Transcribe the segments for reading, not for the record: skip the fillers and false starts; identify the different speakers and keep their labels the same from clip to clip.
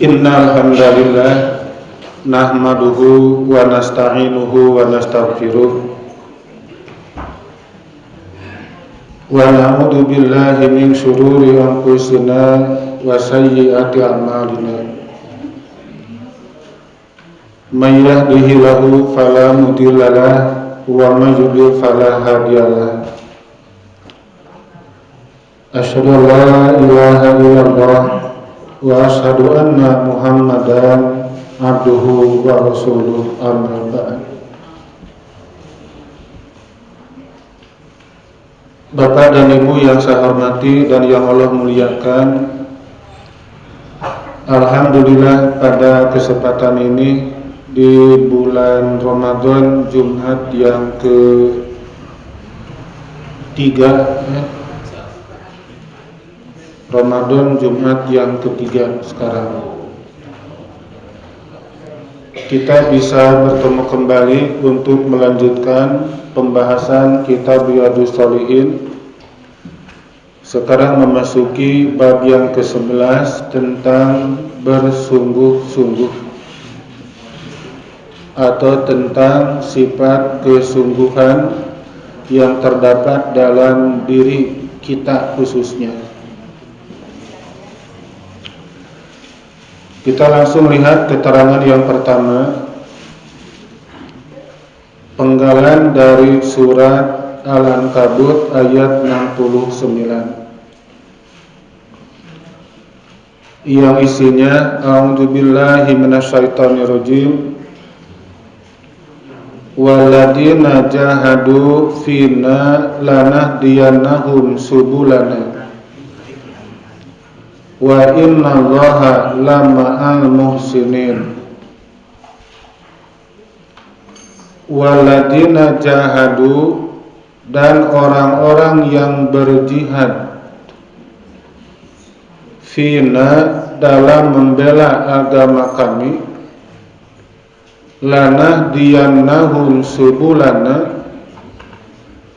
Speaker 1: Innal hamdalillah nahmaduhu wa nasta'inuhu wa nastaghfiruh wa na'udzu billahi min shururi anfusina wa sayyiati a'malina. May yahdihillahu fala mudhillalah wa may yudlil fala hadiyalah. Asyhadu an la ilaha illallah wa asyhadu anna Muhammadan abduhu wa rasuluh, amma ba'd. Bapak dan Ibu yang saya hormati dan yang Allah muliakan, alhamdulillah pada kesempatan ini di bulan Ramadan, Jumat yang ketiga, Ramadan Jumat yang ketiga sekarang, kita bisa bertemu kembali untuk melanjutkan pembahasan kitab Riyadhus Shalihin. Sekarang memasuki bab yang ke-11 tentang bersungguh-sungguh atau tentang sifat kesungguhan yang terdapat dalam diri kita khususnya. Kita langsung lihat keterangan yang pertama, penggalan dari surat Al-Ankabut ayat 69 yang isinya a'udzubillahi minasyaitonirrajim walladzina jahadu fina lanahdiyannahum subulana wa innallaha lama'al muhsinin. Waladina jahadu, dan orang-orang yang berjihad, fina, dalam membela agama kami, lanahdiyannahum subulana,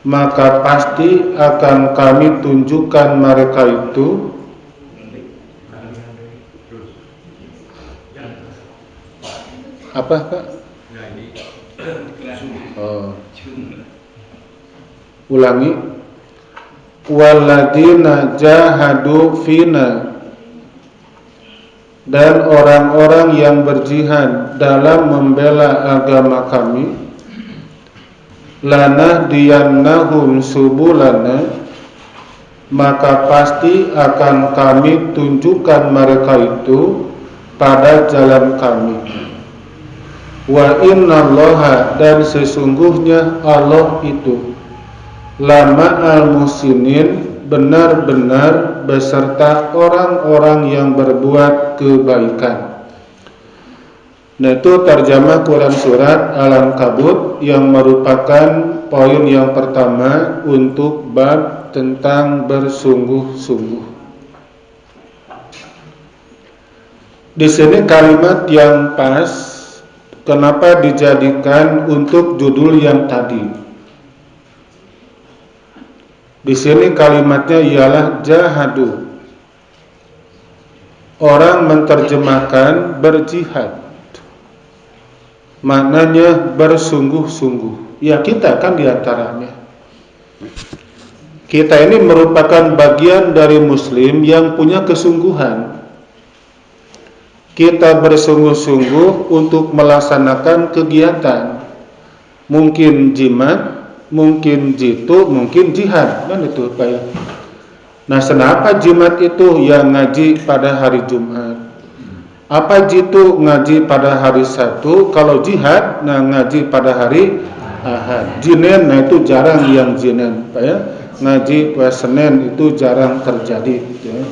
Speaker 1: maka pasti akan kami tunjukkan mereka itu apa Pak? Ulangi. Waladina jahadu fina, dan orang-orang yang berjihad dalam membela agama kami, lanahdiyannahum subulana, maka pasti akan kami tunjukkan mereka itu pada jalan kami. Wa innallaha, dan sesungguhnya Allah itu, lama'al muhsinin, benar-benar beserta orang-orang yang berbuat kebaikan. Nah, itu terjemah Quran surat Al-Ankabut yang merupakan poin yang pertama untuk bab tentang bersungguh-sungguh. Di sini kalimat yang pas. Kenapa dijadikan untuk judul yang tadi? Di sini kalimatnya ialah jahadu. Orang menerjemahkan berjihad, maknanya bersungguh-sungguh. Ya, kita kan diantaranya. Kita ini merupakan bagian dari Muslim yang punya kesungguhan. Kita bersungguh-sungguh untuk melaksanakan kegiatan, mungkin jimat, mungkin jitu, mungkin jihad, kan itu Pak ya. Nah, kenapa jimat itu yang ngaji pada hari Jumat? Apa jitu ngaji pada hari Sabtu? Kalau jihad, nah ngaji pada hari Ahad. Jinen, nah itu jarang yang jinen Pak ya. Ngaji pada Senin itu jarang terjadi ya.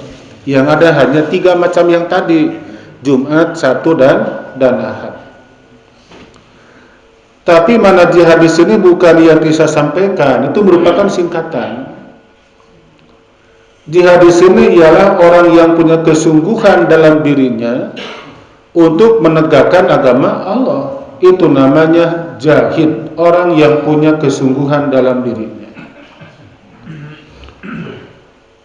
Speaker 1: Yang ada hanya 3 macam yang tadi, Jumat, Sabtu, dan Ahad. Tapi mana jihad di sini bukan yang bisa sampaikan, itu merupakan singkatan. Jihad di sini ialah orang yang punya kesungguhan dalam dirinya untuk menegakkan agama Allah. Itu namanya jahid, orang yang punya kesungguhan dalam dirinya.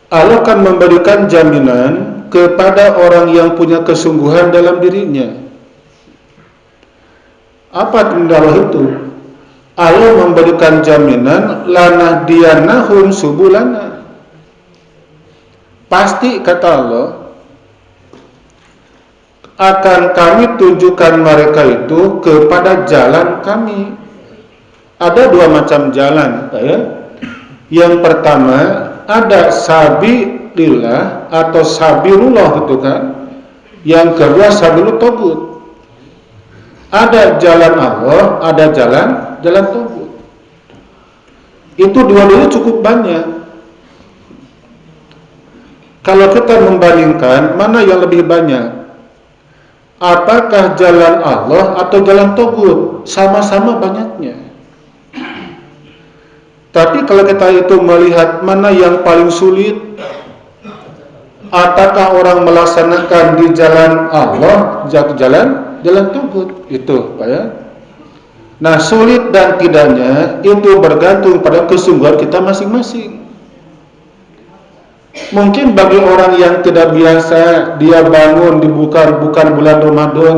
Speaker 1: Allah akan memberikan jaminan kepada orang yang punya kesungguhan dalam dirinya. Apa tindakan itu? Allah memberikan jaminan lana dianahum subulana. Pasti kata Allah akan kami tunjukkan mereka itu kepada jalan kami. Ada dua macam jalan, ya. Yang pertama ada sabilillah atau sabilullah gitu kan. Yang kedua sabilut tagut. Ada jalan Allah, ada jalan tagut. Itu dua-duanya cukup banyak. Kalau kita membandingkan mana yang lebih banyak? Apakah jalan Allah atau jalan tagut? Sama-sama banyaknya. Tapi kalau kita itu melihat mana yang paling sulit, apakah orang melaksanakan di jalan Allah, jalan tagut itu, Pak ya. Nah, sulit dan tidaknya itu bergantung pada kesungguhan kita masing-masing. Mungkin bagi orang yang tidak biasa, dia bangun bukan bulan Ramadan,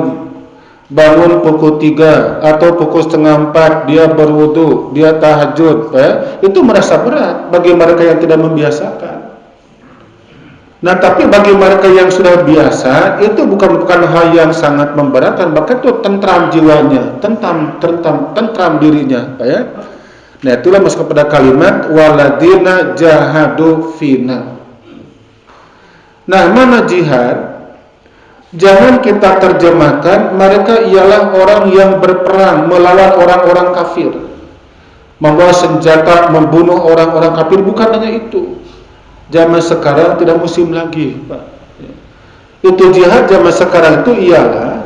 Speaker 1: bangun pukul 3 atau pukul setengah 4, dia berwudu, dia tahajud, ya, itu merasa berat bagi mereka yang tidak membiasakan. Nah, tapi bagi mereka yang sudah biasa, itu bukan hal yang sangat memberatkan, bahkan itu tentram jiwanya, tentram dirinya, ya. Nah, itulah masuk kepada kalimat waladina jahadu fina. Nah, mana jihad? Jangan kita terjemahkan mereka ialah orang yang berperang melawan orang-orang kafir, membawa senjata membunuh orang-orang kafir. Bukan hanya itu. Zaman sekarang tidak musim lagi, Pak. Itu jihad zaman sekarang itu ialah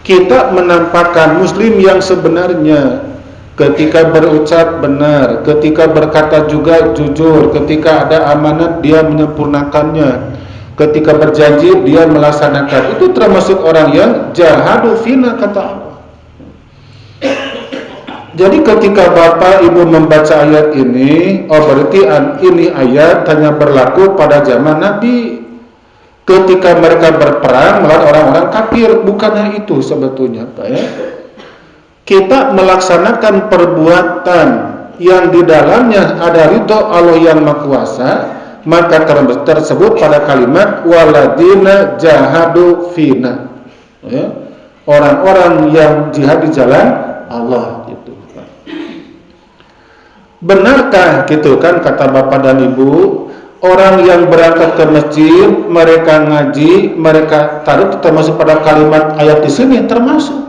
Speaker 1: kita menampakkan muslim yang sebenarnya, ketika berucap benar, ketika berkata juga jujur, ketika ada amanat dia menyempurnakannya, ketika berjanji dia melaksanakan. Itu termasuk orang yang jahadu fina, kata Allah. Jadi ketika Bapak Ibu membaca ayat ini, berarti ini ayat hanya berlaku pada zaman Nabi, ketika mereka berperang melawan orang-orang kafir. Bukannya itu sebetulnya, Pak ya. Kita melaksanakan perbuatan yang di dalamnya ada ridho Allah yang Maha Kuasa, maka tersebut pada kalimat waladina jahadu fina, ya. Orang-orang yang jihad di jalan Allah itu. Benarkah gitu kan kata Bapak dan Ibu, orang yang berangkat ke masjid, mereka ngaji, mereka taruh termasuk pada kalimat ayat di sini? Termasuk.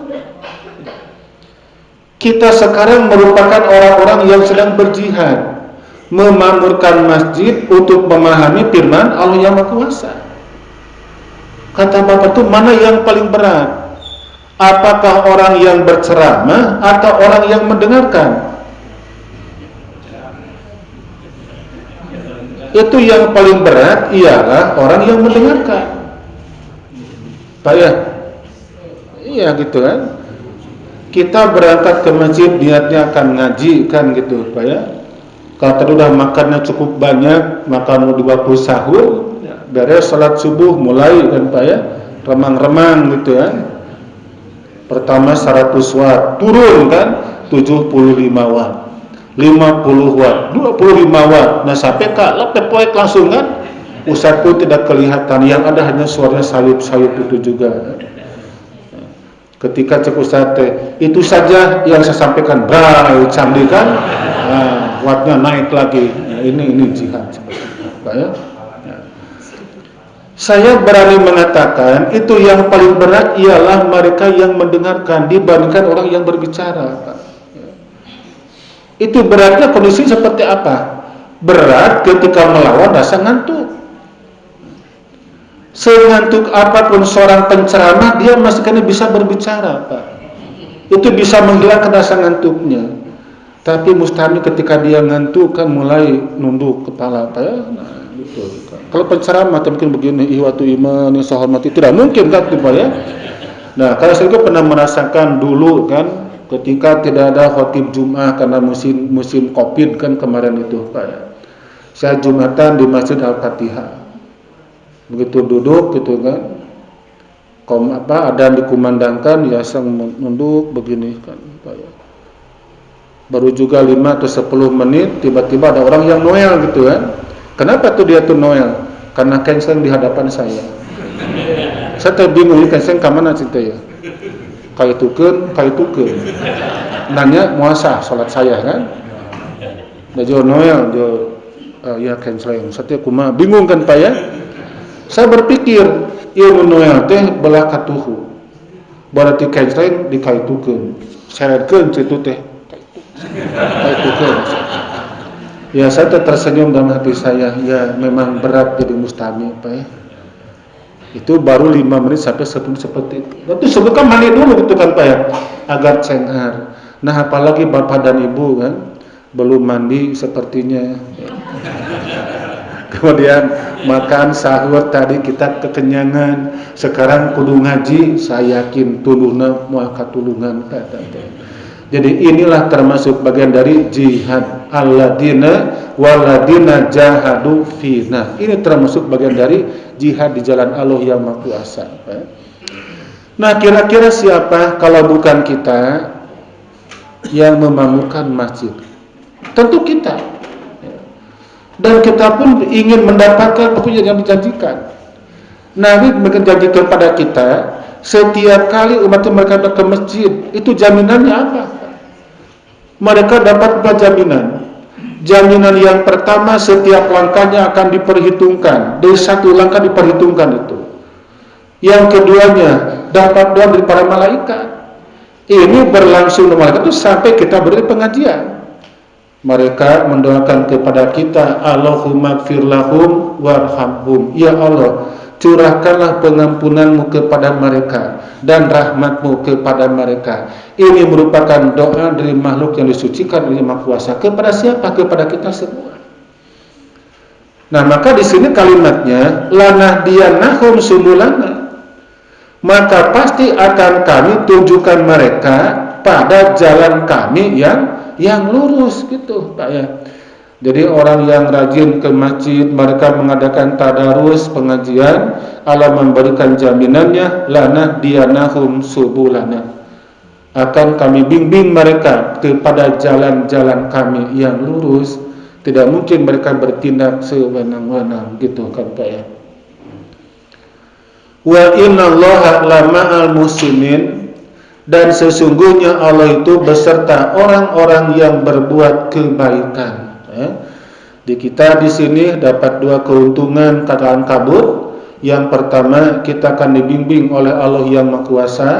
Speaker 1: Kita sekarang merupakan orang-orang yang sedang berjihad, memakmurkan masjid untuk memahami firman Allah yang Maha Kuasa. Kata Bapak itu mana yang paling berat? Apakah orang yang berceramah atau orang yang mendengarkan? Itu yang paling berat ialah orang yang mendengarkan, Pak ya. Iya gitu kan. Kita berangkat ke masjid niatnya akan ngaji kan gitu, Pak ya. Kalau tadi udah makannya cukup banyak, makan di waktu sahur, beres salat subuh mulai kan, Pak ya, remang-remang gitu kan. Pertama 100 watt, turun kan 75 watt. 50 watt, 25 watt. Nah, sampai poek langsung kan. Ustaz pun tidak kelihatan, yang ada hanya suaranya sayup-sayup itu juga. Ketika cek Ustaz, itu saja yang saya sampaikan, brai canggih kan. Nah, wattnya naik lagi. Nah, ini jihad sebetulnya, Pak ya. Saya berani mengatakan itu yang paling berat ialah mereka yang mendengarkan dibandingkan orang yang berbicara, Pak. Itu beratnya kondisi seperti apa? Berat ketika melawan rasa ngantuk. Sengantuk apapun seorang penceramah, dia masih bisa berbicara, Pak. Itu bisa menghilangkan rasa ngantuknya. Tapi mustahil ketika dia ngantuk kan mulai nunduk kepala, Pak ya. Nah, gitu. Kalau penceramah mungkin begini, ihwatu iman yang saya hormati, tidak mungkin kan, Pak ya. Nah, kalau saya juga pernah merasakan dulu kan, ketika tidak ada khotib Jum'ah karena musim Covid kan kemarin itu, Pak ya. Saya Jumatan di Masjid Al-Fatihah. Begitu duduk gitu kan, ada dikumandangkan ya sang nunduk begini kan, baru juga 5 atau 10 menit tiba-tiba ada orang yang noel gitu kan. Kenapa tuh dia tuh noel? Karena kenceng di hadapan saya. Saya bingung ini kenceng ke mana cinta ya? Kayak tukeun. Nanya muasa salat saya kan. Da jo noel jo ya kenceng. Saya kumaha bingung kan Pak ya? Saya berpikir ieu noel teh belah katuhu. Berarti kenceng dikaitukeun. Seretkeun citu teh. Ya saya tersenyum dalam hati saya. Ya memang berat jadi mustami Pak ya. Itu baru 5 menit sampai 10 seperti itu. Itu sebutkan mandi dulu gitu kan Pak ya, agar cenghar. Nah apalagi bapak dan ibu kan belum mandi sepertinya. Kemudian makan sahur tadi kita kekenyangan. Sekarang kudu ngaji, saya yakin tuluhna moal katulungan kata. Jadi inilah termasuk bagian dari jihad, alladzina walladzina jahadu fina. Ini termasuk bagian dari jihad di jalan Allah yang Maha Kuasa. Nah, kira-kira siapa kalau bukan kita yang membangunkan masjid? Tentu kita. Dan kita pun ingin mendapatkan apa yang dijanjikan. Nabi menjanjikan kepada kita, setiap kali umat mereka datang ke masjid, itu jaminannya apa? Mereka dapat 4 jaminan. Jaminan yang pertama, setiap langkahnya akan diperhitungkan. Dari satu langkah diperhitungkan itu. Yang keduanya, dapat doa dari para malaikat. Ini berlangsung di malaikat itu sampai kita beri pengajian. Mereka mendoakan kepada kita, Allahumma gfir lahum warhamhum. Ya Allah, curahkanlah pengampunanmu kepada mereka dan rahmatmu kepada mereka. Ini merupakan doa dari makhluk yang disucikan oleh Maha Kuasa. Kepada siapa? Kepada kita semua. Nah, maka di sini kalimatnya lanahdiyanahum subulana. Maka pasti akan kami tunjukkan mereka pada jalan kami yang lurus gitu, Pak ya. Jadi orang yang rajin ke masjid, mereka mengadakan tadarus, pengajian, Allah memberikan jaminannya, lana dianahum subulana. Akan kami bimbing mereka kepada jalan-jalan kami yang lurus. Tidak mungkin mereka bertindak sewenang-wenang gitu kan Pak ya. Wa innallaha lama'al muslimin, dan sesungguhnya Allah itu beserta orang-orang yang berbuat kebaikan. Di kita di sini dapat 2 keuntungan kata Ankabut. Yang pertama, kita akan dibimbing oleh Allah yang Maha Kuasa,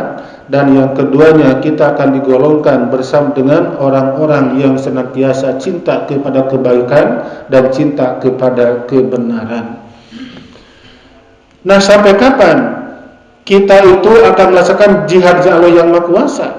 Speaker 1: dan yang keduanya kita akan digolongkan bersama dengan orang-orang yang senantiasa cinta kepada kebaikan dan cinta kepada kebenaran. Nah, sampai kapan kita itu akan melaksanakan jihad Allah yang Maha Kuasa?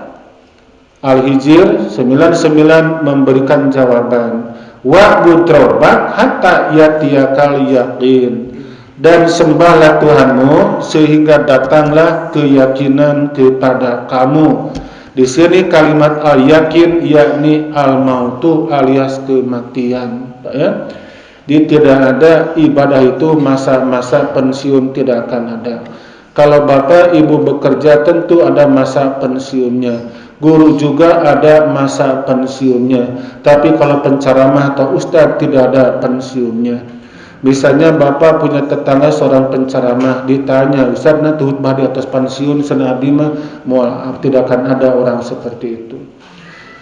Speaker 1: Al-Hijr 99 memberikan jawaban. Wa'bud rabbak hatta yatiyakal yaqin, dan sembahlah Tuhanmu sehingga datanglah keyakinan kepada kamu. Di sini kalimat al-yakin yakni al-mautu alias kematian, Pak ya. Jadi tidak ada ibadah itu masa-masa pensiun, tidak akan ada. Kalau Bapak Ibu bekerja tentu ada masa pensiunnya. Guru juga ada masa pensiunnya. Tapi kalau penceramah atau ustadz tidak ada pensiunnya. Misalnya Bapak punya tetangga seorang penceramah, ditanya, Ustaz nanti khutbah di atas pensiun senadi mah, maaf tidak akan ada orang seperti itu.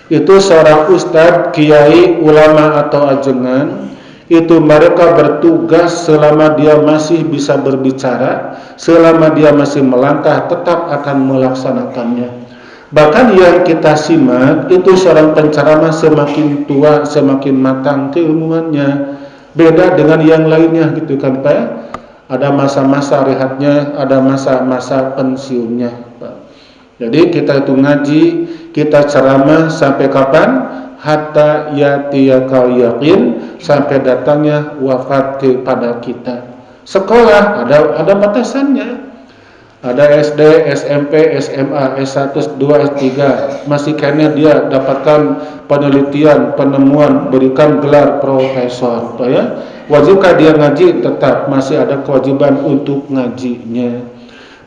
Speaker 1: Itu seorang ustadz, kiai, ulama atau ajengan. Itu mereka bertugas selama dia masih bisa berbicara, selama dia masih melangkah, tetap akan melaksanakannya. Bahkan yang kita simak itu seorang penceramah semakin tua, semakin matang keilmuannya, beda dengan yang lainnya gitu kan Pak. Ada masa-masa rehatnya, ada masa-masa pensiunnya Pak. Jadi kita itu ngaji, kita ceramah sampai kapan? Hatta yatiyakal yaqin, sampai datangnya wafat kepada kita. Sekolah ada batasannya. Ada SD, SMP, SMA, S1, S2, S3, masih kayaknya dia dapatkan penelitian, penemuan, berikan gelar profesor, ya. Wajibkah dia ngaji? Tetap masih ada kewajiban untuk ngajinya.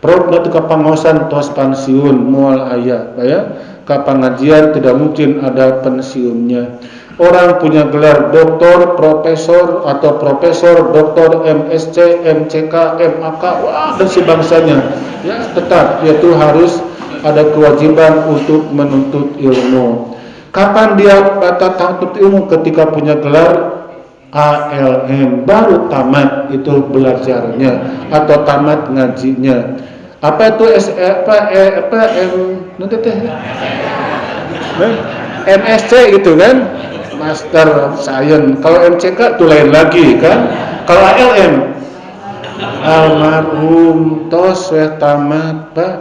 Speaker 1: Perut nanti ke pengawasan tos pensiun mual ayah, ya. Ke pengajian tidak mungkin ada pensiunnya. Orang punya gelar doktor, profesor atau profesor, doktor, MSc, MCK, MAK, wah dan sebangsanya, ya tetap yaitu harus ada kewajiban untuk menuntut ilmu. Kapan dia menuntut ilmu? Ketika punya gelar ALM, baru tamat itu belajarnya atau tamat ngajinya. Apa itu MSc gitu kan? Master Science. Kalau MCK itu lain lagi kan. Kalau ALM almarhum tos tamat Pak.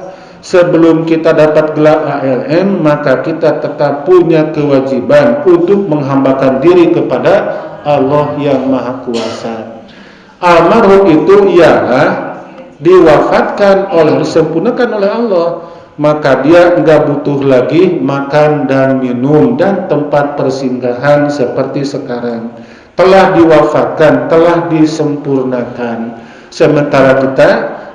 Speaker 1: Sebelum kita dapat gelar ALM, maka kita tetap punya kewajiban untuk menghambakan diri kepada Allah yang Maha Kuasa. Almarhum itu ialah diwafatkan disempurnakan oleh Allah, maka dia enggak butuh lagi makan dan minum dan tempat persinggahan seperti sekarang. Telah diwafatkan, telah disempurnakan. Sementara kita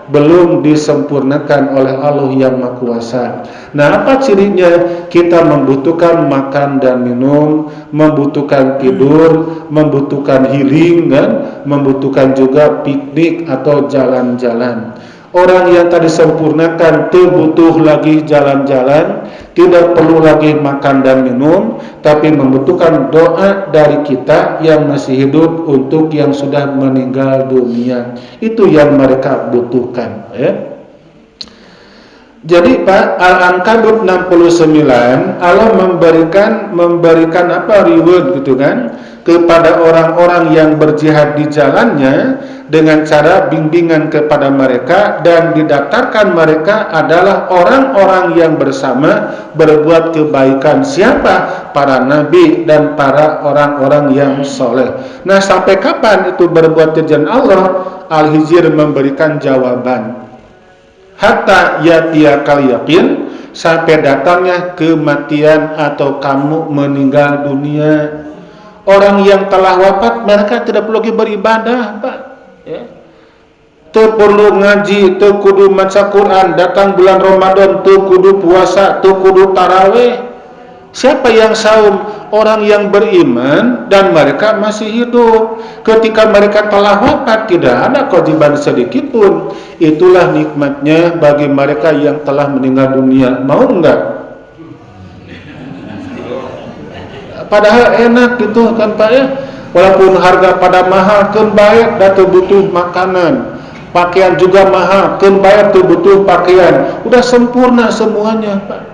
Speaker 1: belum disempurnakan oleh Allah yang Maha Kuasa. Nah, apa cirinya? Kita membutuhkan makan dan minum, membutuhkan tidur, membutuhkan healing, kan? Membutuhkan juga piknik atau jalan-jalan. Orang yang tadi sempurnakan tidak butuh lagi jalan-jalan, tidak perlu lagi makan dan minum, tapi membutuhkan doa dari kita yang masih hidup untuk yang sudah meninggal dunia. Itu yang mereka butuhkan, ya. Jadi Pak, Al-Ankabut 69, Allah memberikan apa reward gitu kan kepada orang-orang yang berjihad di jalannya dengan cara bimbingan kepada mereka, dan didaftarkan mereka adalah orang-orang yang bersama berbuat kebaikan. Siapa? Para nabi dan para orang-orang yang soleh. Nah, sampai kapan itu berbuat di jalan Allah? Al-Hijr memberikan jawaban. Hatta yatiyakal yakin, sampai datangnya kematian atau kamu meninggal dunia. Orang yang telah wafat mereka tidak perlu lagi beribadah, Pak, ya. Teu perlu ngaji, teu kudu maca Quran, datang bulan Ramadan teu kudu puasa, teu kudu tarawih. Siapa yang saum? Orang yang beriman dan mereka masih hidup. Ketika mereka telah wafat, tidak ada kewajiban sedikit pun. Itulah nikmatnya bagi mereka yang telah meninggal dunia. Mau enggak? Padahal enak gitu kan Pak, ya. Walaupun harga pada mahal, kan baik dan butuh makanan. Pakaian juga mahal, kan bayar butuh pakaian. Udah sempurna semuanya Pak.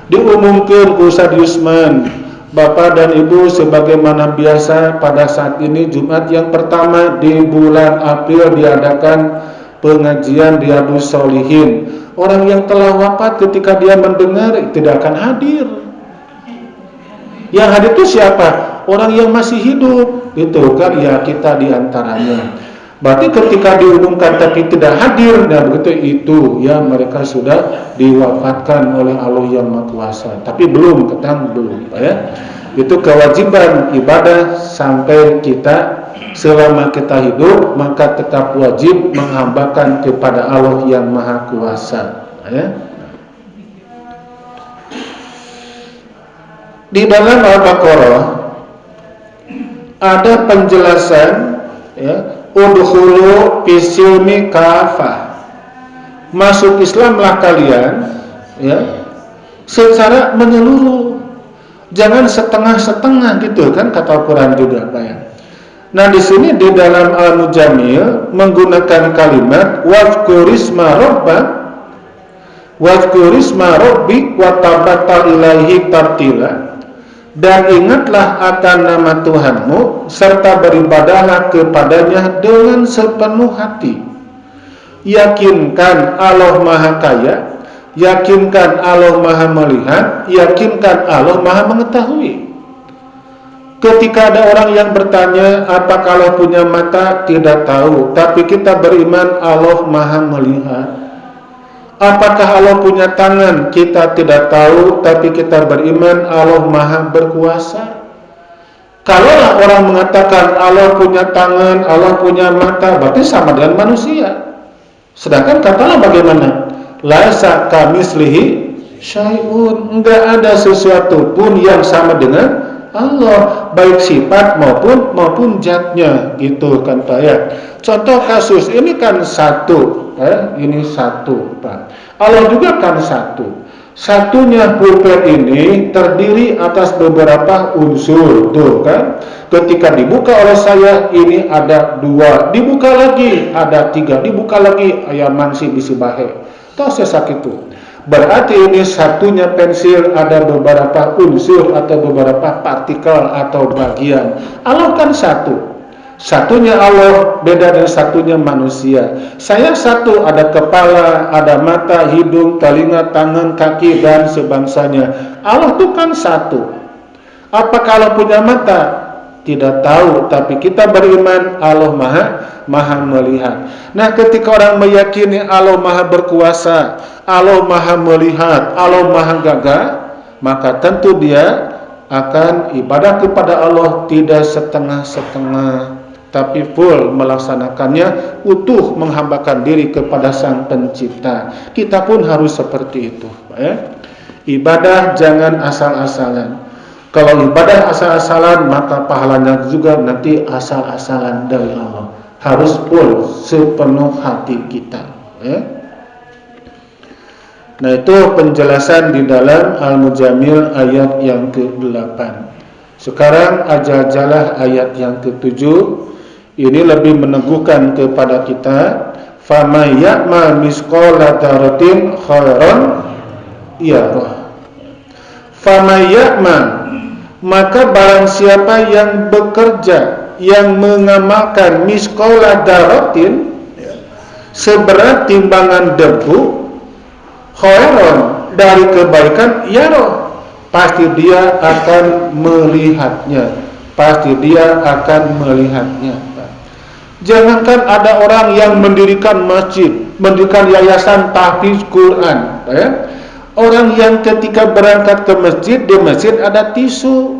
Speaker 1: Diumumkan Ustaz Yusman, Bapak dan Ibu, sebagaimana biasa pada saat ini Jumat yang pertama di bulan April diadakan pengajian Riyadhus Shalihin. Orang yang telah wafat ketika dia mendengar tidak akan hadir. Yang hadir itu siapa? Orang yang masih hidup, gitu kan? Ya, kita diantaranya. Berarti ketika diumumkan tapi tidak hadir, dan begitu itu ya mereka sudah diwafatkan oleh Allah yang Maha Kuasa. Tapi belum ya. Itu kewajiban ibadah sampai kita selama kita hidup, maka tetap wajib menghambakan kepada Allah yang Maha Kuasa, ya. Di dalam Al-Baqarah ada penjelasan, ya, udkhulu fisilmi kafah, masuk Islamlah kalian, ya, secara menyeluruh, jangan setengah-setengah gitu kan, kata Al-Quran juga Pak, ya. Nah di sini di dalam Al-Mujamil menggunakan kalimat wadhkurisma rabbik wa tabattal ilaihi tartila, dan ingatlah akan nama Tuhanmu serta beribadahlah kepadanya dengan sepenuh hati. Yakinkan Allah Maha Kaya, yakinkan Allah Maha Melihat, yakinkan Allah Maha Mengetahui. Ketika ada orang yang bertanya, apakah Allah punya mata? Tidak tahu. Tapi kita beriman Allah Maha Melihat. Apakah Allah punya tangan? Kita tidak tahu, tapi kita beriman Allah Maha berkuasa. Kalau orang mengatakan Allah punya tangan, Allah punya mata, berarti sama dengan manusia. Sedangkan katalah bagaimana? Laisa kamitslihi syai'un, enggak ada sesuatu pun yang sama dengan Allah, baik sifat maupun zatnya, gitu kan Pak ya. Contoh kasus ini kan satu, ini satu Pak. Allah juga kan satu. Satunya pulpen ini terdiri atas beberapa unsur, tuh kan. Ketika dibuka oleh saya, ini ada 2, dibuka lagi ada 3, dibuka lagi ayam mansi bisi bahe. Tahu saya sakit tuh. Berarti ini satunya pensil ada beberapa unsur atau beberapa partikel atau bagian. Allah kan satu. Satunya Allah beda dengan satunya manusia. Saya satu, ada kepala, ada mata, hidung, telinga, tangan, kaki dan sebangsanya. Allah itu kan satu. Apakah Allah punya mata? Tidak tahu, tapi kita beriman Allah maha melihat. Nah, ketika orang meyakini Allah maha berkuasa, Allah maha melihat, Allah maha gagah, maka tentu dia akan ibadah kepada Allah tidak setengah-setengah, tapi full melaksanakannya, utuh menghambakan diri kepada Sang Pencipta. Kita pun harus seperti itu, ya. Ibadah jangan asal-asalan. Kalau ibadah asal-asalan, maka pahalanya juga nanti asal-asalan dari Allah. Harus full sepenuh hati kita, ya. Nah, itu penjelasan di dalam Al-Mujammil ayat yang ke-8. Sekarang ajalah ayat yang ke-7. Ini lebih meneguhkan kepada kita, faman ya'mal misqala dzarratin khairan yarah. Faman ya'mal, maka barang siapa yang bekerja, yang mengamalkan misqala dzarratin, seberat timbangan debu, khairan, dari kebaikan, yarah, pasti dia akan melihatnya. Pasti dia akan melihatnya. Jangankan ada orang yang mendirikan masjid, mendirikan yayasan tahfiz Quran, ya. Orang yang ketika berangkat ke masjid, di masjid ada tisu,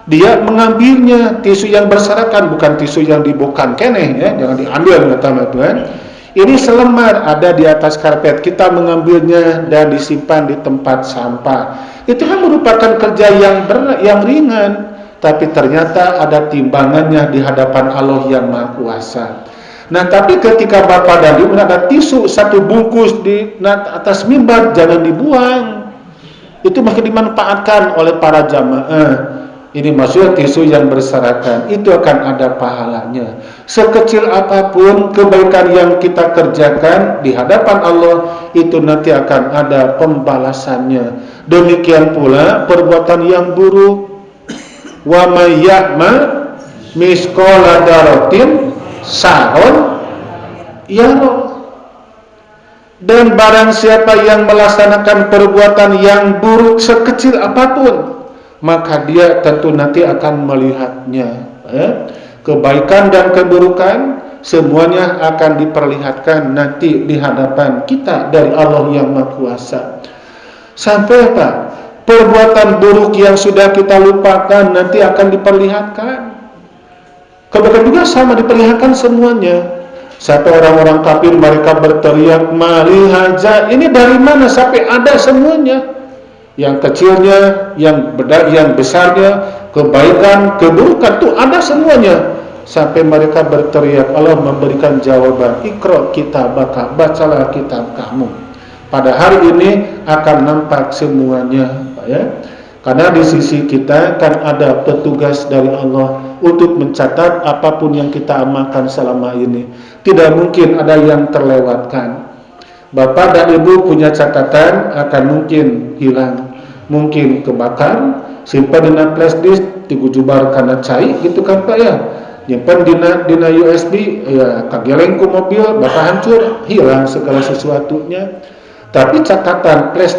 Speaker 1: dia mengambilnya, tisu yang berserakan, bukan tisu yang dibukan keneh, ya, jangan diambil pertama itu, kan. Ini selemar ada di atas karpet, kita mengambilnya dan disimpan di tempat sampah. Itu kan merupakan kerja yang ringan. Tapi ternyata ada timbangannya di hadapan Allah yang Maha Kuasa. Nah, tapi ketika Bapak dan Ibu ada tisu satu bungkus di atas mimbar, jangan dibuang. Itu mungkin dimanfaatkan oleh para jamaah. Ini maksudnya tisu yang berserakan, itu akan ada pahalanya. Sekecil apapun kebaikan yang kita kerjakan di hadapan Allah, itu nanti akan ada pembalasannya. Demikian pula perbuatan yang buruk. Wa may ya'mal misqala dzarratin syarran yarah. Dan barang siapa yang melaksanakan perbuatan yang buruk sekecil apapun, maka dia tentu nanti akan melihatnya, ya. Kebaikan dan keburukan semuanya akan diperlihatkan nanti di hadapan kita dari Allah yang Maha Kuasa. Sampai apa? Perbuatan buruk yang sudah kita lupakan nanti akan diperlihatkan. Kebaikan juga sama diperlihatkan semuanya. Sampai orang-orang kafir mereka berteriak malihaja, ini dari mana sampai ada semuanya. Yang kecilnya, yang besarnya, kebaikan, keburukan tuh ada semuanya. Sampai mereka berteriak, Allah memberikan jawaban, Iqra kitabaka, bacalah kitab kamu. Pada hari ini akan nampak semuanya, Pak, ya. Karena di sisi kita kan ada petugas dari Allah untuk mencatat apapun yang kita amalkan selama ini. Tidak mungkin ada yang terlewatkan. Bapak dan Ibu punya catatan akan mungkin hilang, mungkin kebakar, simpan di flash disk, digujubar karena cai, gitu kan Pak ya. Nyimpan dina USB, ya kageleng ku mobil, bakal hancur, hilang segala sesuatunya. Tapi catatan flash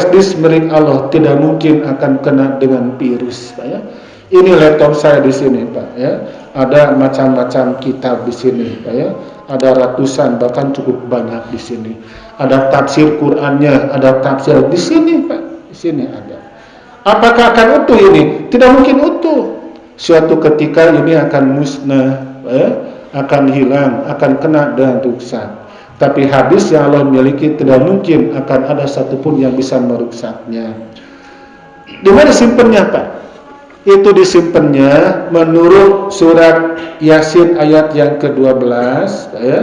Speaker 1: disk milik Allah tidak mungkin akan kena dengan virus, Pak ya. Ini laptop saya di sini, Pak ya. Ada macam-macam kitab di sini, Pak ya. Ada ratusan bahkan cukup banyak di sini. ada tafsir Qur'annya, ada tafsir di sini Pak, di sini ada. Apakah akan utuh ini? Tidak mungkin utuh. Suatu ketika ini akan musnah, akan hilang, akan kena dengan rusak. Tapi hadis yang Allah miliki tidak mungkin akan ada satupun yang bisa merusaknya. Di mana simpennya Pak? Itu disimpannya menurut surat Yasin ayat yang ke-12 ya.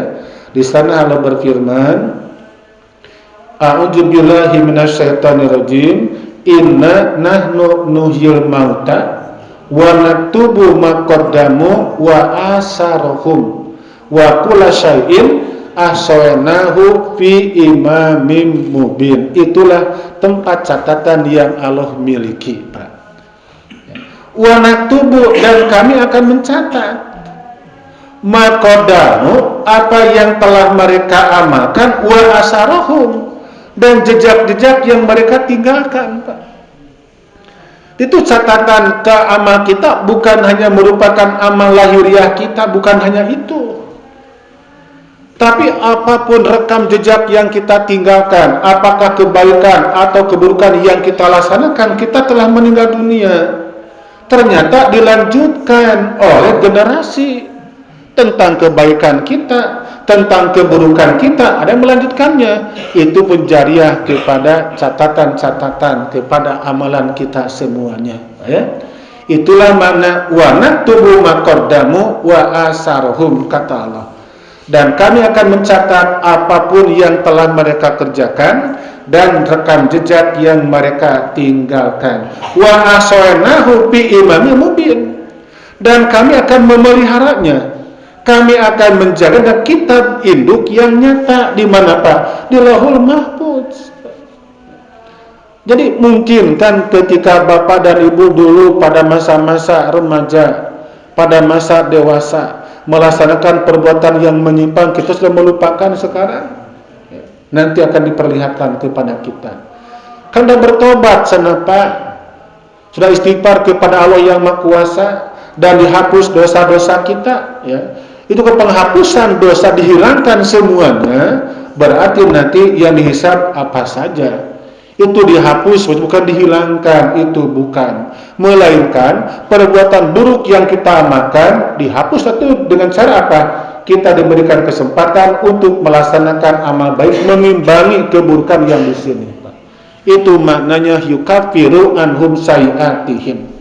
Speaker 1: Di sana Allah berfirman, A'udzubillahi minasyaitonirrajim, inna nahnu nuhyil mauta wa naktubu ma qaddamu wa asarahum wa kulla syai'in ahsaynahu fi imamin mubin. Itulah tempat catatan yang Allah miliki Pak. Wa naktubu, dan kami akan mencatat ma qaddamu, apa yang telah mereka amalkan, wa asarahum, dan jejak-jejak yang mereka tinggalkan Pak. Itu catatan ke amal kita, bukan hanya merupakan amal lahiriah kita, bukan hanya itu. Tapi apapun rekam jejak yang kita tinggalkan, apakah kebaikan atau keburukan yang kita laksanakan, kita telah meninggal dunia, ternyata dilanjutkan oleh generasi. Tentang kebaikan kita, tentang keburukan kita, ada yang melanjutkannya. Itu pun jariah kepada catatan-catatan, kepada amalan kita semuanya ya. Itulah makna wa naktubu ma qaddamu wa asarhum, kata Allah. Dan kami akan mencatat apapun yang telah mereka kerjakan dan rekam jejak yang mereka tinggalkan. Wa asaynahu bi imamin mubin, dan kami akan memeliharanya. Kami akan menjaga kitab induk yang nyata di mana Pak? Di Lauhul Mahfuz. Jadi mungkin kan ketika Bapak dan Ibu dulu pada masa-masa remaja, pada masa dewasa, melaksanakan perbuatan yang menyimpang, kita sudah melupakan sekarang. Nanti akan diperlihatkan kepada kita. Kan sudah bertobat sana Pak, sudah istighfar kepada Allah yang Maha Kuasa, dan dihapus dosa-dosa kita ya. Itu ke penghapusan dosa dihilangkan semuanya, berarti nanti yang dihisab apa saja itu dihapus, bukan dihilangkan, itu bukan, melainkan perbuatan buruk yang kita amalkan dihapus. Itu dengan cara apa? Kita diberikan kesempatan untuk melaksanakan amal baik, mengimbangi keburukan yang di sini. Itu maknanya yukafiru anhum sayiatihim.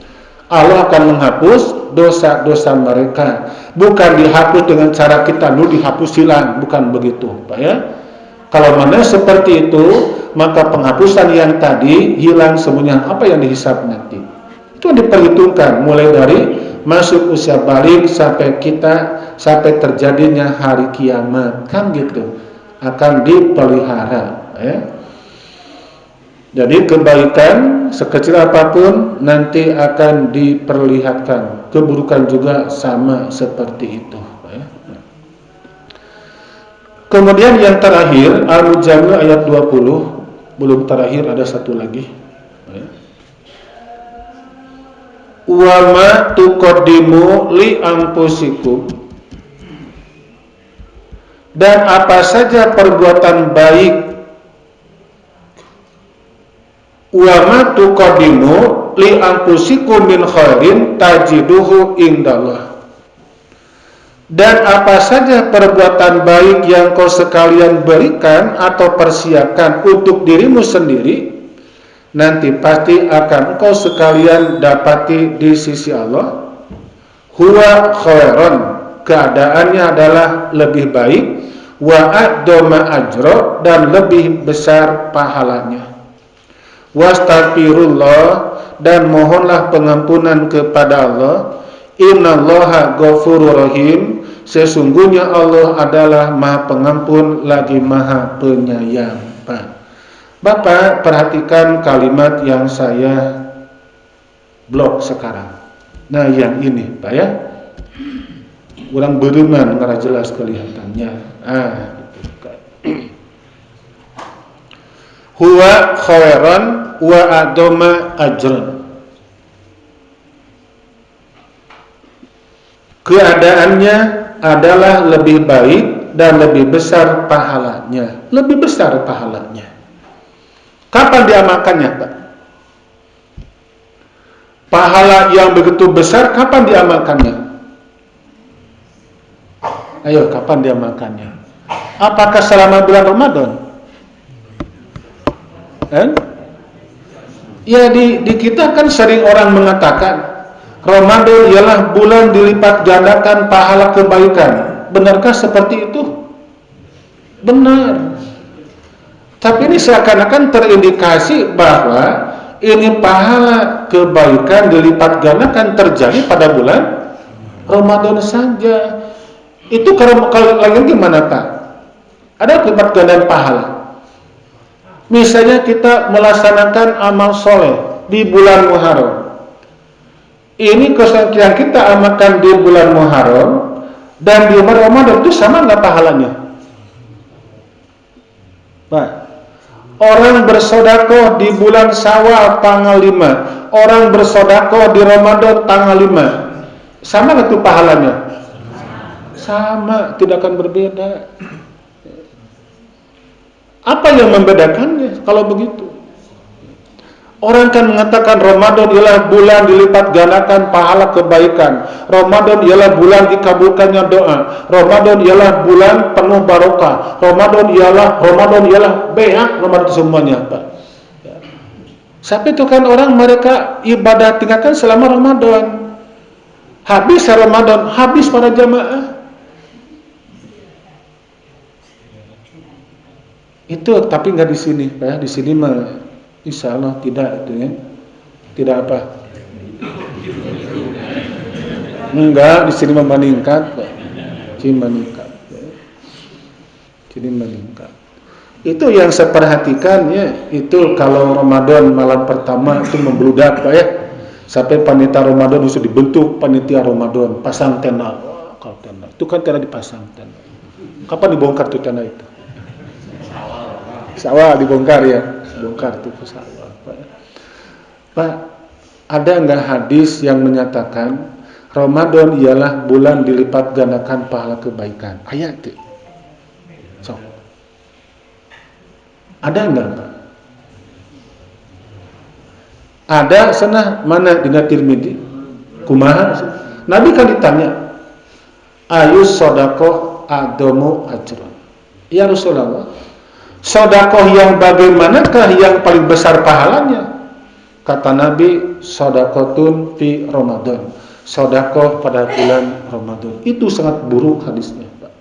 Speaker 1: Allah akan menghapus dosa-dosa mereka, bukan dihapus dengan cara kita dulu dihapus hilang, bukan begitu Pak ya. Kalau mana seperti itu, maka penghapusan yang tadi hilang semuanya. Apa yang dihisab nanti itu diperhitungkan mulai dari masuk usia balik sampai terjadinya hari kiamat, kan gitu, akan dipelihara ya. Jadi kebaikan sekecil apapun nanti akan diperlihatkan. Keburukan juga sama seperti itu. Kemudian yang terakhir, Al-Mujadil ayat 20. Belum terakhir, ada satu lagi. Wa ma tuqaddimu li anfusikum, dan apa saja perbuatan baik, wa ma tuqaddimu li anfusikum min khairin tajiduhu indallah, dan apa saja perbuatan baik yang kau sekalian berikan atau persiapkan untuk dirimu sendiri, nanti pasti akan kau sekalian dapati di sisi Allah. Huwa khairan, keadaannya adalah lebih baik, wa a'dama ajra, dan lebih besar pahalanya. Wastaghfirullah, dan mohonlah pengampunan kepada Allah. Innallaha ghafurur rahim, sesungguhnya Allah adalah Maha Pengampun lagi Maha Penyayang. Bapak perhatikan kalimat yang saya blok sekarang. Nah yang ini Pak ya, kurang bereman nggak jelas kelihatannya. Huwa khairan wa adoma ajran, keadaannya adalah lebih baik, dan lebih besar pahalanya. Lebih besar pahalanya. Kapan diamalkannya, Pak? Pahala yang begitu besar kapan diamalkannya? Ayo, kapan diamalkannya? Apakah selama bulan Ramadan? Ya di kita kan sering orang mengatakan Ramadan ialah bulan dilipat gandakan pahala kebaikan. Benarkah seperti itu? Benar. Tapi ini seakan-akan terindikasi bahwa ini pahala kebaikan dilipat gandakan terjadi pada bulan Ramadan saja. Itu kalau lagi gimana, Pak? Ada lipat gandaan pahala. Misalnya kita melaksanakan amal soleh di bulan Muharram. Ini yang kita amalkan di bulan Muharram dan di bulan Ramadan itu sama nggak pahalanya? Pak, orang bersedekah di bulan Syawal tanggal 5, orang bersedekah di Ramadan tanggal 5. Sama nggak tuh pahalanya? Sama, tidak akan berbeda. Apa yang membedakannya kalau begitu? Orang kan mengatakan Ramadan ialah bulan dilipat gandakan pahala kebaikan. Ramadan ialah bulan dikabulkannya doa. Ramadan ialah bulan penuh barokah. Ramadan ialah beak, Ramadan semuanya, Pak. Ya. Sampai itu kan orang mereka ibadah tinggalkan selama Ramadan. Habis Ramadan, habis para jamaah. Itu tapi nggak di sini, Pak ya. Di sini mah insya Allah tidak itu ya. Tidak apa? Enggak, di sini meningkat, Pak. Sini meningkat. Sini meningkat. Itu yang saya perhatikan ya, itu kalau Ramadan malam pertama itu membludak, Pak ya. Sampai panitia Ramadan bisa dibentuk panitia Ramadan, pasang tenda. Kalau tenda itu kan tenda dipasang tenda. Kapan dibongkar tuh tenda itu? Sawah dibongkar ya, bongkar tuh sawah. Pak, ada nggak hadis yang menyatakan Ramadan ialah bulan dilipat gandakan pahala kebaikan? Ayat itu. So. Ada nggak, Pak? Ada sana mana di Tirmidzi? Kumaha? Nabi kan ditanya, ayus sodakoh adomu ajron. Ya Rasulullah, sodakoh yang bagaimanakah yang paling besar pahalanya? Kata Nabi, sodakotun fi Ramadan. Sodakoh pada bulan Ramadan. Itu sangat buruk hadisnya, Pak.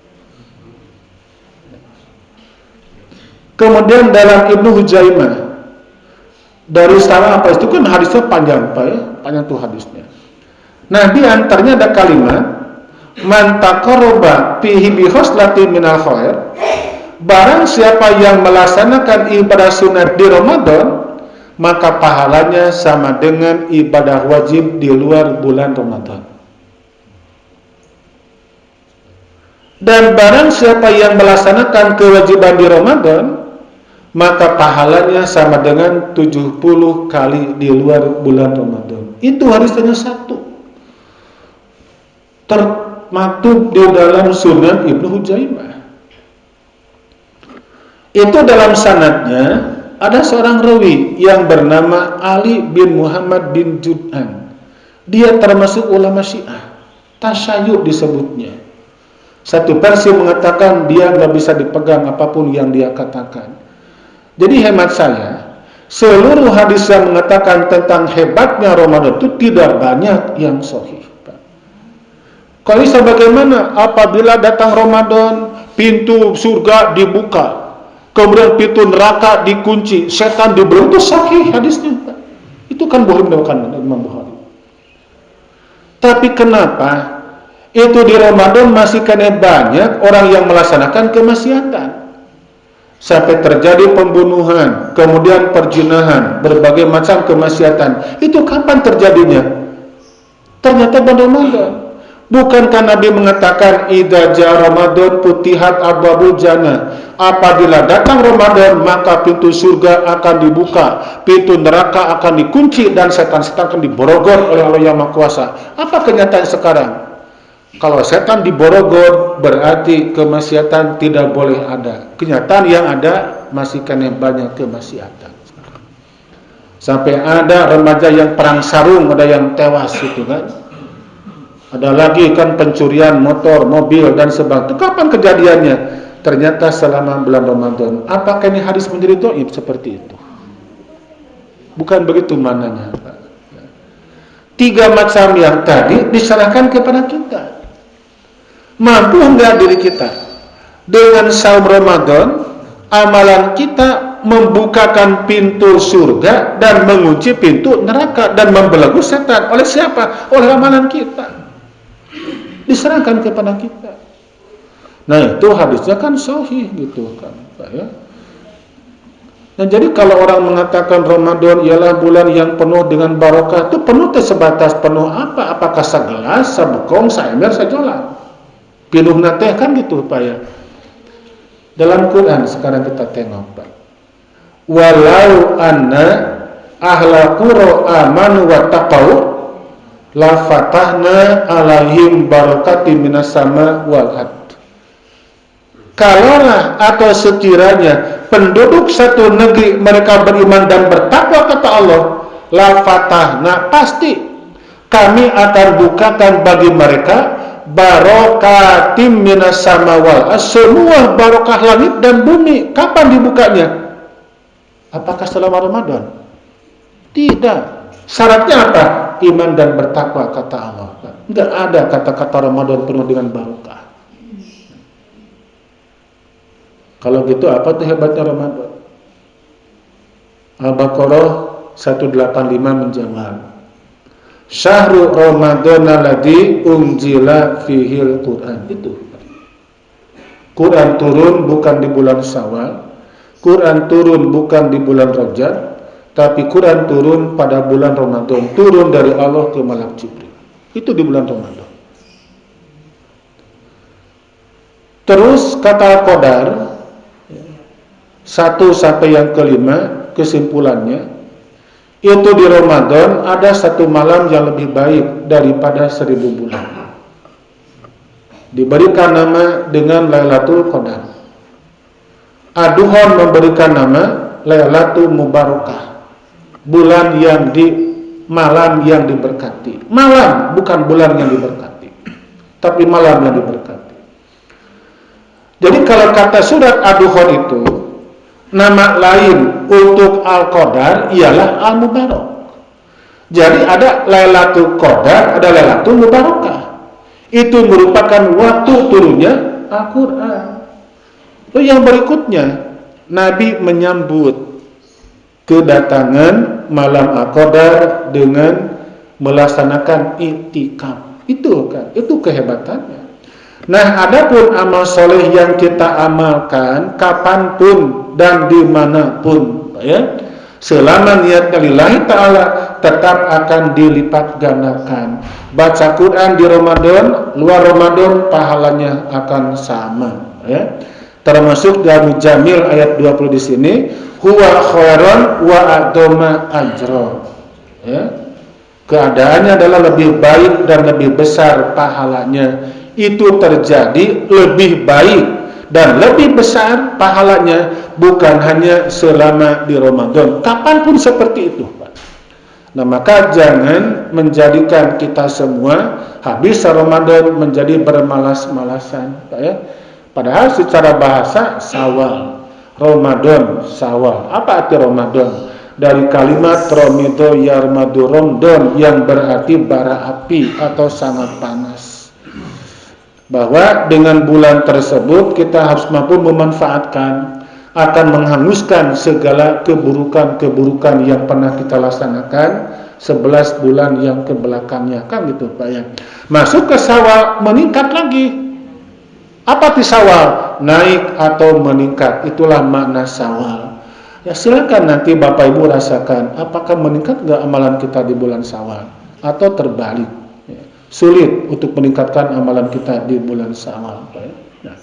Speaker 1: Kemudian dalam Ibnu Huzaimah, dari sana apa itu kan hadisnya panjang, Pak ya, panjang tuh hadisnya. Nah di antaranya ada kalimat, man taqarraba fihi bi khoslatin minal khair. Barang siapa yang melaksanakan ibadah sunat di Ramadan, maka pahalanya sama dengan ibadah wajib di luar bulan Ramadan. Dan barang siapa yang melaksanakan kewajiban di Ramadan, maka pahalanya sama dengan 70 kali di luar bulan Ramadan. Itu hadisnya satu. Termaktub di dalam Sunan Ibnu Huzaimah. Itu dalam sanadnya ada seorang rawi yang bernama Ali bin Muhammad bin Jud'an. Dia termasuk ulama Syiah. Tasyayyu disebutnya. Satu versi mengatakan dia nggak bisa dipegang apapun yang dia katakan. Jadi hemat saya, seluruh hadis yang mengatakan tentang hebatnya Ramadan itu tidak banyak yang sahih. Kalau bisa bagaimana apabila datang Ramadan, pintu surga dibuka, kemudian pintu neraka dikunci, setan dibelenggu, itu sahih hadisnya, Pak. Itu kan boleh dilakukan Imam Bukhari. Tapi kenapa itu di Ramadan masih kena banyak orang yang melaksanakan kemaksiatan, sampai terjadi pembunuhan, kemudian perzinahan, berbagai macam kemaksiatan. Itu kapan terjadinya? Ternyata pada Ramadan. Bukankah Nabi mengatakan idza jaa Ramadan futihat abwabul jannah? Apabila datang Ramadan maka pintu surga akan dibuka, pintu neraka akan dikunci dan setan-setan akan diborogor oleh Allah Yang Maha Kuasa. Apa kenyataan sekarang? Kalau setan diborogol berarti kemaksiatan tidak boleh ada. Kenyataan yang ada masih kena banyak kemaksiatan. Sampai ada remaja yang perang sarung, ada yang tewas itu kan. Ada lagi kan pencurian motor, mobil dan sebagainya. Kapan kejadiannya? Ternyata selama bulan Ramadan. Apakah ini hadis menjadi dhaif seperti itu? Bukan begitu maknanya. 3 macam yang tadi diserahkan kepada kita. Mampu enggak diri kita dengan saum Ramadan, amalan kita membukakan pintu surga dan mengunci pintu neraka dan membelenggu setan. Oleh siapa? Oleh amalan kita. Diserahkan kepada kita. Nah, itu hadisnya kan sahih gitu kan, Pak ya. Nah, jadi kalau orang mengatakan Ramadan ialah bulan yang penuh dengan barokah, itu penuh sebatas penuh apa? Apakah segelas, sabekong, saember, sajolan? Pinuh nateh kan gitu, Pak ya. Dalam Quran sekarang kita tengok, Pak. Walau anna ahla qura amanu wa taqau la fatahna alaihim barakatin minas sama wal ard. Kalaulah atau sekiranya penduduk satu negeri mereka beriman dan bertakwa kata Allah, la fatahna, pasti kami akan bukakan bagi mereka barakatim minas sama wal ard, semua barokah langit dan bumi. Kapan dibukanya? Apakah selama Ramadan? Tidak. Syaratnya apa? Iman dan bertakwa kata Allah. Enggak ada kata-kata Ramadan penuh dengan barokah. Kalau gitu apa tuh hebatnya Ramadan? Al-Baqarah 185 menjawab. Syahrul Ramadan alladzi unzila fihil Quran. Itu. Quran turun bukan di bulan Syawal. Quran turun bukan di bulan Rajab. Tapi Quran turun pada bulan Ramadan. Turun dari Allah ke Malak Jibril. Itu di bulan Ramadan. Terus kata Al-Qadar 1 sampai yang kelima, kesimpulannya itu di Ramadan ada 1 malam yang lebih baik daripada 1000 bulan. Diberikan nama dengan Lailatul Qadar. Ad-Duhan memberikan nama Lailatul Mubarakah. Bulan yang malam yang diberkati. Malam, bukan bulan yang diberkati, tapi malam yang diberkati. Jadi kalau kata surat Ad-Duhan itu, nama lain untuk Al-Qadar ialah Al-Mubarak. Jadi ada Lailatul Qadar, ada Lailatul Mubarakah. Itu merupakan waktu turunnya Al-Quran. Lalu yang berikutnya, Nabi menyambut kedatangan malam Al-Qadar dengan melaksanakan i'tikaf. Itu kan, itu kehebatannya. Nah, adapun amal soleh yang kita amalkan kapanpun dan dimanapun, ya, selama niatnya lillahi ta'ala tetap akan dilipat gandakan. Baca Quran di Ramadan, luar Ramadan pahalanya akan sama, ya. Termasuk dalam Jamil ayat 20 di sini, huwa khairan wa adoma ajra. Ya. Keadaannya adalah lebih baik dan lebih besar pahalanya. Itu terjadi lebih baik dan lebih besar pahalanya bukan hanya selama di Ramadan, kapanpun seperti itu, Pak. Nah, maka jangan menjadikan kita semua habis Ramadan menjadi bermalas-malasan, Pak ya. Padahal secara bahasa Syawal, Ramadan, Syawal. Apa arti Ramadan? Dari kalimat Ramido Yarmadu Ramadan yang berarti bara api atau sangat panas. Bahwa dengan bulan tersebut kita harus mampu memanfaatkan, akan menghanguskan segala keburukan-keburukan yang pernah kita laksanakan 11 bulan yang kebelakangnya, kan gitu Pak ya. Masuk ke Syawal meningkat lagi. Apa di Syawal? Naik atau meningkat. Itulah makna Syawal. Ya silakan nanti Bapak Ibu rasakan apakah meningkat enggak amalan kita di bulan Syawal atau terbalik. Ya, sulit untuk meningkatkan amalan kita di bulan Syawal. Nah,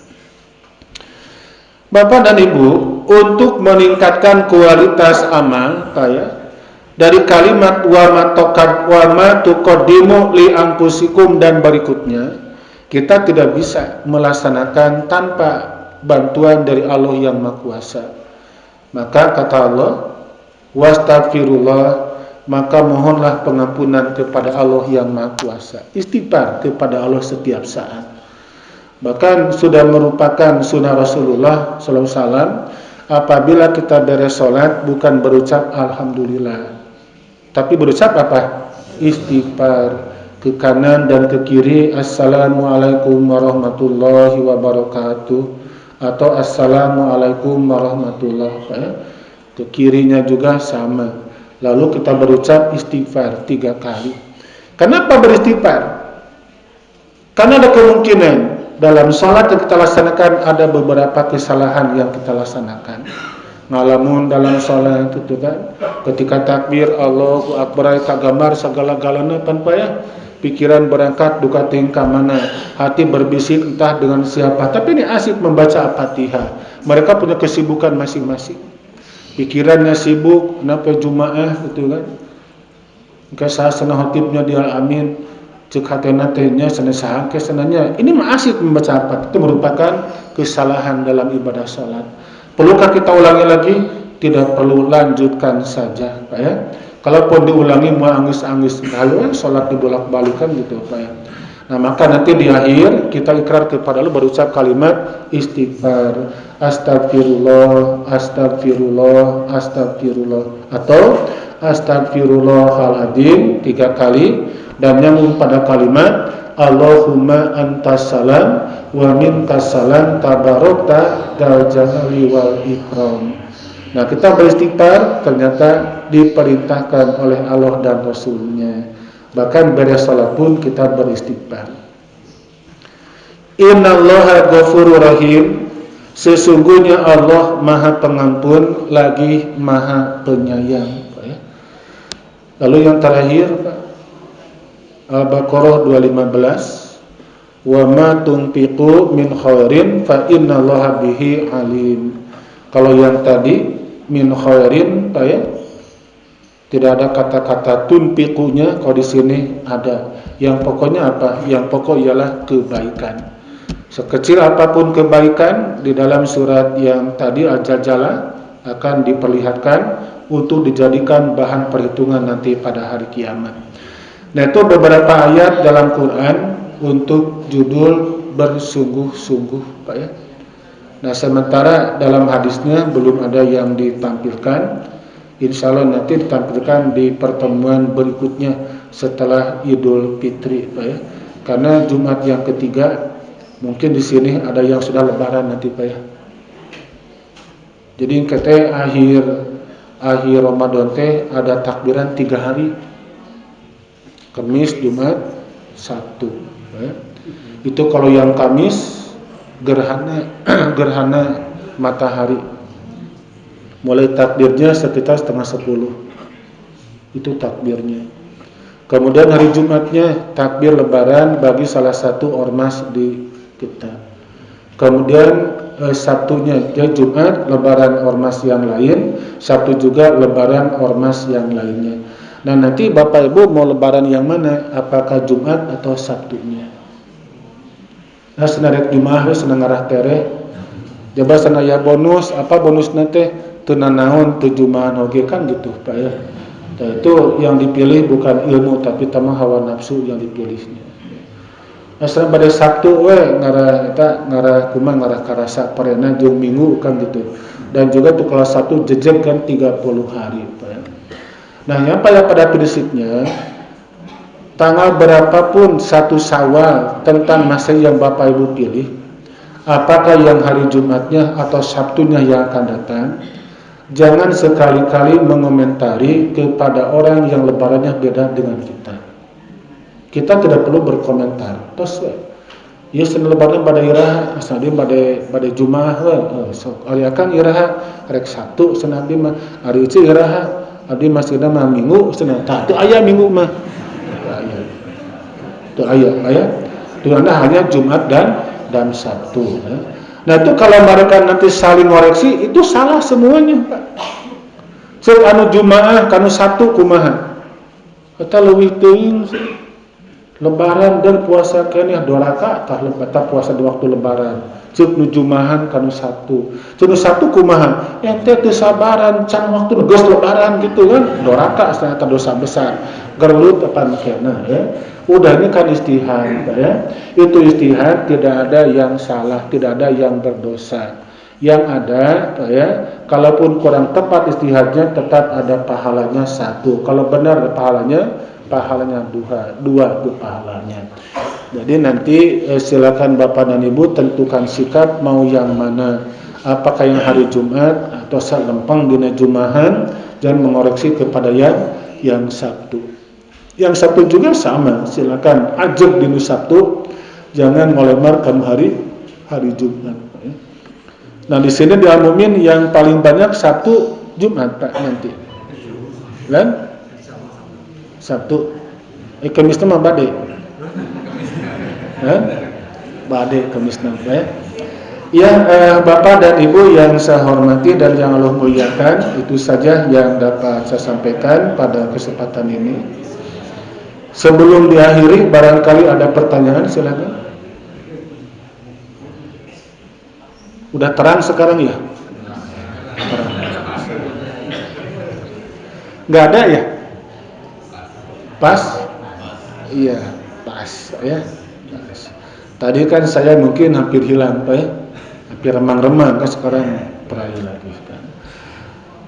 Speaker 1: Bapak dan Ibu, untuk meningkatkan kualitas amal, ya, dari kalimat wa ma tuqaddimu li anfusikum dan berikutnya, Kita tidak bisa melaksanakan tanpa bantuan dari Allah yang Maha Kuasa. Maka kata Allah, wastaghfirullah, maka mohonlah pengampunan kepada Allah yang Maha Kuasa. Istighfar kepada Allah setiap saat. Bahkan sudah merupakan sunnah Rasulullah SAW, apabila kita beres sholat bukan berucap alhamdulillah, tapi berucap apa? Istighfar. Ke kanan dan ke kiri, assalamualaikum warahmatullahi wabarakatuh, atau assalamualaikum warahmatullahi wabarakatuh. Ke kirinya juga sama. Lalu kita berucap istighfar 3 kali. Kenapa beristighfar? Karena ada kemungkinan dalam sholat yang kita laksanakan ada beberapa kesalahan yang kita laksanakan. Ngalamun dalam sholat itu kan, ketika takbir Allahu Akbar kagambar segala-galana tanpa ya, pikiran berangkat duka tingkah mana, hati berbisik entah dengan siapa, tapi ini asik membaca Al-Fatihah. Mereka punya kesibukan masing-masing. Pikirannya sibuk, kenapa Jumaah gitu kan? Kesah senah hotibnya di Al-Amin, cek hatena tehnya senah kesenanya. Ini mah asik membaca Al-Fatihah. Itu merupakan kesalahan dalam ibadah sholat. Perlukah kita ulangi lagi? Tidak perlu, lanjutkan saja, Pak ya. Kalaupun diulangi mau angis-angis, kalau sholat dibolak-balikan gitu, Pak ya. Nah, maka nanti di akhir kita ikrar kepada Allah, berucap kalimat istighfar, astagfirullah, astagfirullah, astagfirullah, atau astagfirullahaladzim 3 kali, dan nyambung pada kalimat Allahumma antas salam wa minkas salam tabarakta dzal jalali wal ikram. Nah, kita beristighfar ternyata diperintahkan oleh Allah dan Rasulnya. Bahkan beres salat pun kita beristighfar. Innallaha ghafurur rahim. Sesungguhnya Allah Maha Pengampun lagi Maha Penyayang. Lalu yang terakhir, Al-Baqarah 215, wa ma tunfiqu min khairin fa innallaha bihi alim. Kalau yang tadi min khairin, Pak ya, tidak ada kata-kata tunfiqunya. Kalau di sini ada. Yang pokoknya apa? Yang pokok ialah kebaikan. Sekecil apapun kebaikan di dalam surat yang tadi Al-Jaljalah akan diperlihatkan untuk dijadikan bahan perhitungan nanti pada hari kiamat. Nah, itu beberapa ayat dalam Quran untuk judul bersungguh-sungguh, Pak ya. Nah, sementara dalam hadisnya belum ada yang ditampilkan. Insya Allah nanti ditampilkan di pertemuan berikutnya setelah Idul Fitri, Pak ya. Karena Jumat yang ketiga mungkin di sini ada yang sudah Lebaran nanti, Pak ya. Jadi kita akhir Ramadan teh ada takbiran 3 hari. Kamis, Jumat, Sabtu. Ya. Itu kalau yang Kamis gerhana matahari. Mulai takbirnya sekitar 9:30. Itu takbirnya. Kemudian hari Jumatnya takbir Lebaran bagi salah satu ormas di kita. Kemudian Sabtunya ya Jumat Lebaran ormas yang lain, Sabtu juga Lebaran ormas yang lainnya. Nah, nanti Bapak Ibu mau Lebaran yang mana? Apakah Jumat atau Sabtunya? Nah, senarek Jumat senang ngarah tere. Coba sanaya bonus, apa bonus nanti? Teu nanaon teu Jumat oge kan gitu, Pak ya. Nah, itu yang dipilih bukan ilmu tapi tamah hawa nafsu yang dipilihnya. Asal pada Sabtu ngarah karasa parena jeung Minggu kan gitu. Dan juga tuh kalau Sabtu jejeg kan 30 hari, Pak ya. Nah, yang pada prinsipnya tanggal berapapun 1 Syawal tentang masa yang Bapak Ibu pilih, apakah yang hari Jumatnya atau Sabtunya yang akan datang, jangan sekali-kali mengomentari kepada orang yang lebarannya beda dengan kita. Kita tidak perlu berkomentar. Terus ya sen lebaran pada iraha, asal pada Jumaah sok ari akan iraha rek Sabtu cenah abdi mah ari ieu iraha abdi masjidna mah Minggu cenah tah teu aya Minggu mah. Teu aya. Teu hanya Jumat dan Sabtu ya. Nah, itu kalau mereka nanti saling koreksi itu salah semuanya, Pak. Cek anu Jumaah kanu Sabtu kumaha? Eta leuwih teuing. Lebaran dan puasa kene 2 rakaat tah puasa di waktu lebaran. Ceuk nu jumahan kanu Sabtu. Ceuk nu Sabtu kumaha? Ente teu sabaran can waktu geus lebaran gitu kan. 2 rakaat ternyata dosa besar. Gerulut apa kena ya. Udah ini kan istihad ya. Itu istihad tidak ada yang salah, tidak ada yang berdosa. Yang ada ya, kalaupun kurang tepat istihadnya tetap ada pahalanya 1. Kalau benar pahalanya 2 itu pahalanya. Jadi nanti silakan Bapak dan Ibu tentukan sikap mau yang mana. Apakah yang hari Jumat atau salempeng dina Jumahan, jangan mengoreksi kepada yang Sabtu. Yang Sabtu juga sama, silakan ajak dina Sabtu, jangan ngolemar kan hari Jumat. Nah di sini diamumin yang paling banyak Sabtu Jumat Pak nanti. Kan? Sabtu. Kemis mah bade. Bade Kemis ya. Ya Bapak dan Ibu yang saya hormati dan yang Allah muliakan, itu saja yang dapat saya sampaikan pada kesempatan ini. Sebelum diakhiri barangkali ada pertanyaan, silakan. Udah terang sekarang ya? Nggak ada ya? Pas? Iya, pas ya. Pas. Tadi kan saya mungkin hampir hilang Pak ya. Hampir remang-remang kan sekarang peraih lagi kan.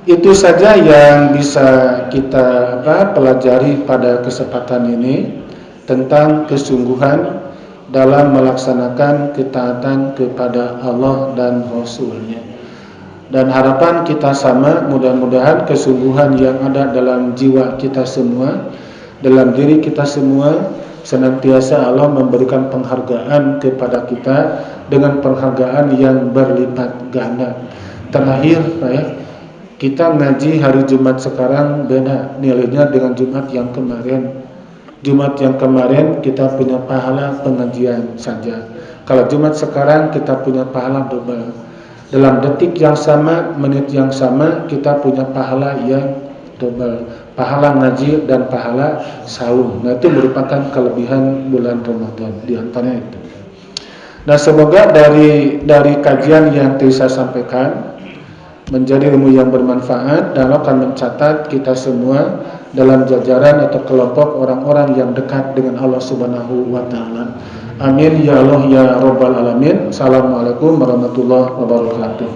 Speaker 1: Itu saja yang bisa kita pelajari pada kesempatan ini tentang kesungguhan dalam melaksanakan ketaatan kepada Allah dan Rasul-Nya. Dan harapan kita sama, mudah-mudahan kesungguhan yang ada dalam jiwa kita semua, dalam diri kita semua, senantiasa Allah memberikan penghargaan kepada kita dengan penghargaan yang berlipat ganda. Terakhir, kita ngaji hari Jumat sekarang beda nilainya dengan Jumat yang kemarin. Jumat yang kemarin kita punya pahala pengajian saja. Kalau Jumat sekarang kita punya pahala double. Dalam detik yang sama, menit yang sama, kita punya pahala yang double. Pahala ngaji dan pahala saum. Nah itu merupakan kelebihan bulan Ramadan di antaranya itu. Nah semoga dari kajian yang tadi saya sampaikan menjadi ilmu yang bermanfaat dan akan mencatat kita semua dalam jajaran atau kelompok orang-orang yang dekat dengan Allah Subhanahu wa taala. Amin ya Allah ya rabbal alamin. Assalamualaikum warahmatullahi wabarakatuh.